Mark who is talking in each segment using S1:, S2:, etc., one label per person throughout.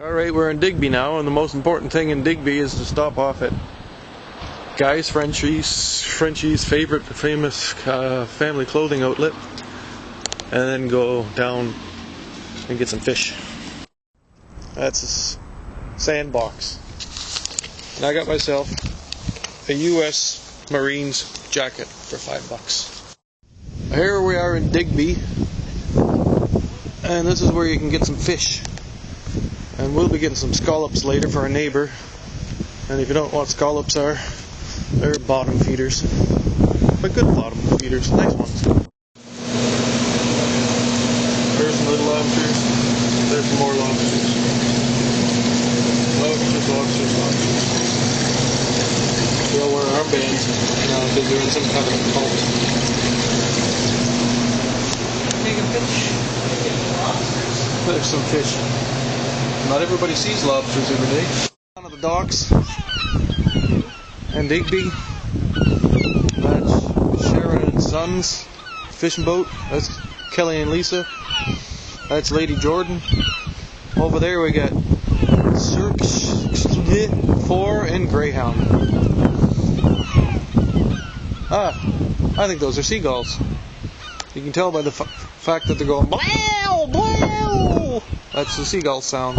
S1: Alright, we're in Digby now, and the most important thing in Digby is to stop off at Frenchys' favorite famous family clothing outlet, and then go down and get some fish. That's a sandbox. And I got myself a US Marines jacket for $5. Here we are in Digby, and this is where you can get some fish. And we'll be getting some scallops later for a neighbor. And if you don't know what scallops are, they're bottom feeders. But good bottom feeders, nice ones. There's some little lobsters. There's some more lobsters. Lobsters. We all wear armbands now because they're in some kind of cult. Take a fish. There's some fish. Not everybody sees lobsters every day. Down at the docks and Digby. That's Sharon and Sons fishing boat. That's Kelly and Lisa. That's Lady Jordan. Over there we got Cirque 4 and Greyhound. I think those are seagulls. You can tell by the fact that they're going blow, blow. That's the seagull sound.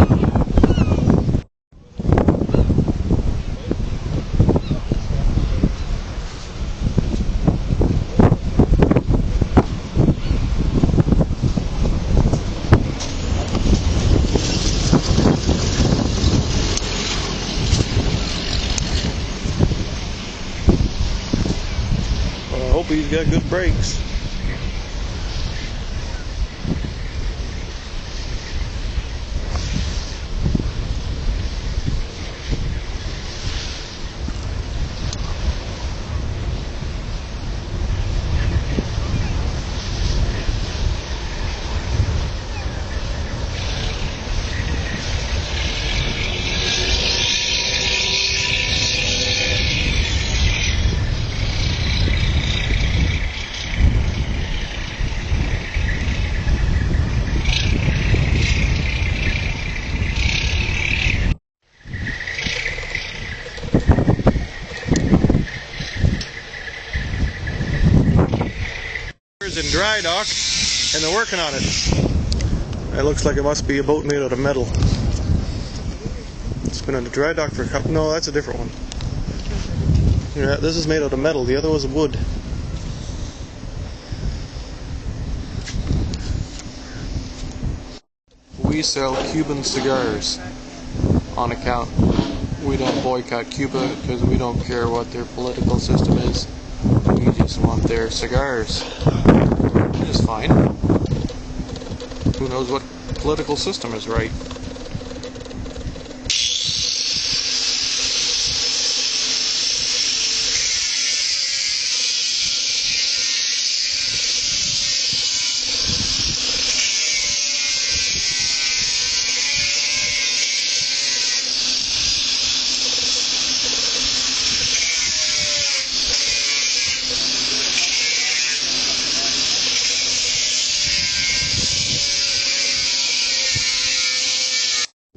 S1: Well, I hope he's got good brakes. In dry dock, and they're working on it. It looks like it must be a boat made out of metal. It's been in the dry dock for a couple. No, that's a different one. Yeah, this is made out of metal. The other was wood. We sell Cuban cigars on account. We don't boycott Cuba because we don't care what their political system is. We just want their cigars. Which is fine. Who knows what political system is right?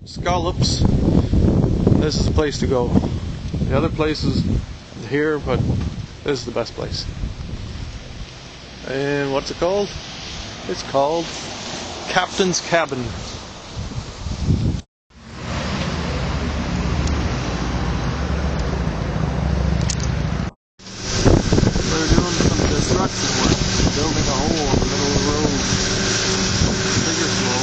S1: Scallops. This is the place to go. The other place is here, but this is the best place. And what's it called? It's called Captain's Cabin. We're doing some construction work, building a hole in the middle of the road. Bigger slow.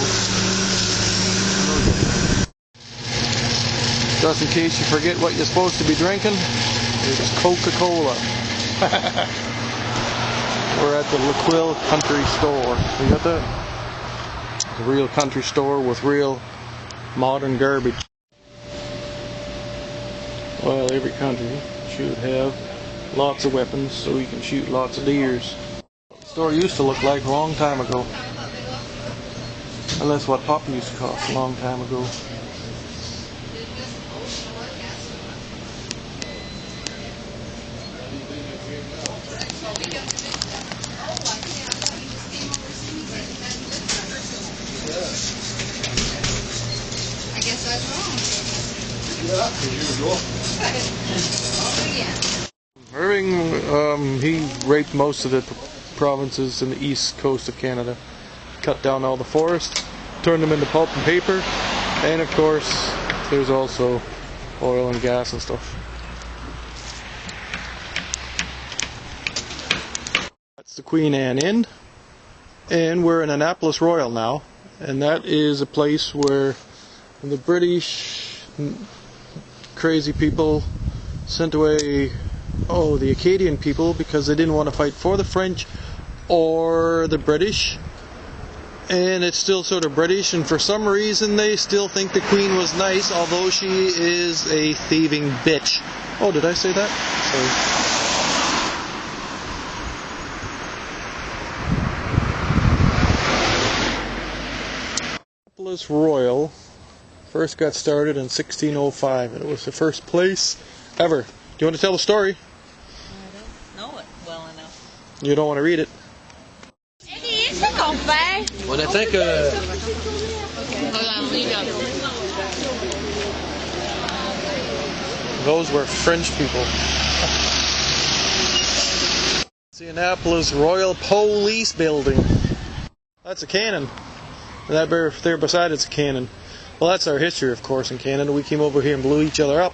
S1: Just in case you forget what you're supposed to be drinking, it's Coca-Cola. We're at the laquiele country store. You got that? A real country store with real modern garbage. Well, every country should have lots of weapons so you can shoot lots of deers. The store used to look like a long time ago. Unless what pop used to cost a long time ago.
S2: I guess
S1: Irving, he raped most of the provinces in the east coast of Canada. Cut down all the forest, turned them into pulp and paper, and of course there's also oil and gas and stuff. That's the Queen Anne Inn, and we're in Annapolis Royal now, and that is a place where the British crazy people sent away the Arcadian people because they didn't want to fight for the French or the British, and it's still sort of British, and for some reason they still think the Queen was nice, although she is a thieving bitch. Oh, did I say that? Sorry. Annapolis Royal first got started in 1605, and it was the first place ever. Do you want to tell the story?
S2: I don't know it well enough.
S1: You don't want to read it? When I think those were French people. It's the Annapolis Royal Police Building. That's a cannon. And that there beside it's a cannon. Well, that's our history, of course, in Canada. We came over here and blew each other up.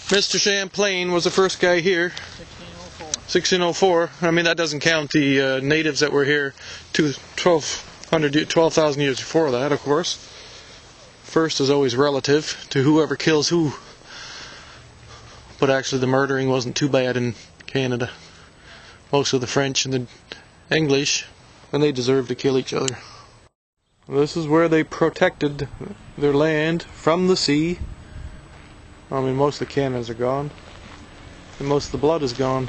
S1: Mr. Champlain was the first guy here. 1604. I mean, that doesn't count the natives that were here 12,000 years before that, of course. First is always relative to whoever kills who. But actually the murdering wasn't too bad in Canada. Most of the French and the English, and they deserved to kill each other. This is where they protected their land from the sea. I mean, most of the cannons are gone, and most of the blood is gone.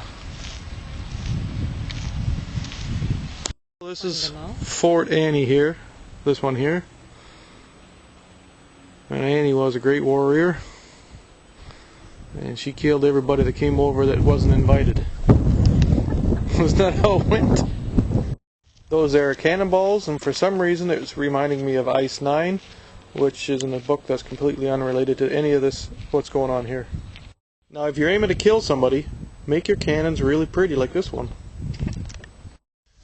S1: This is Fort Annie here, this one here. And Annie was a great warrior, and she killed everybody that came over that wasn't invited. Was that how it went? Those there are cannonballs, and for some reason it was reminding me of Ice 9, which is in a book that's completely unrelated to any of this, what's going on here. Now if you're aiming to kill somebody, make your cannons really pretty like this one.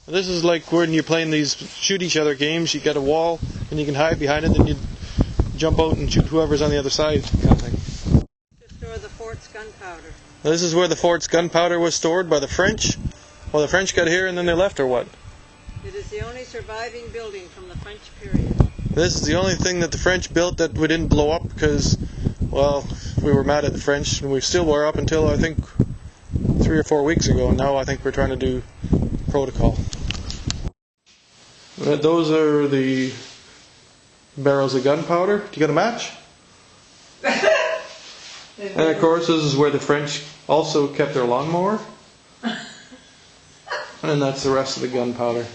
S1: This is like when you're playing these shoot each other games. You got a wall and you can hide behind it, then you jump out and shoot whoever's on the other side, kind of thing.
S2: To store the fort's gunpowder.
S1: This is where the fort's gunpowder was stored by the French. Well, the French got here and then they left, or what?
S2: It is the only surviving building from the French period.
S1: This is the only thing that the French built that we didn't blow up because, well, we were mad at the French, and we still were up until I think 3 or 4 weeks ago, and now I think we're trying to do protocol. Those are the barrels of gunpowder. Do you got a match? And of course, this is where the French also kept their lawnmower. And that's the rest of the gunpowder.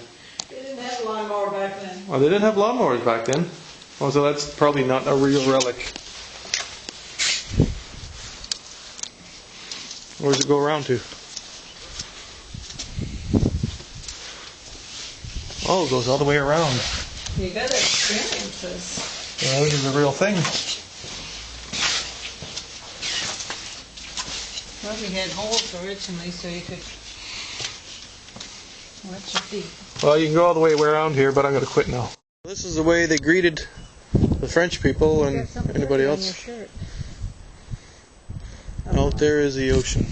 S2: They didn't have a lawnmower back then.
S1: Well, they didn't have lawnmowers back then. Well, so that's probably not a real relic. Where does it go around to? Oh, it goes all the way around.
S2: You gotta experience this.
S1: Yeah, this is a real thing.
S2: Well, we had holes originally so you could watch your feet.
S1: Well, you can go all the way around here, but I'm going to quit now. This is the way they greeted the French people and anybody else. Out there is the ocean.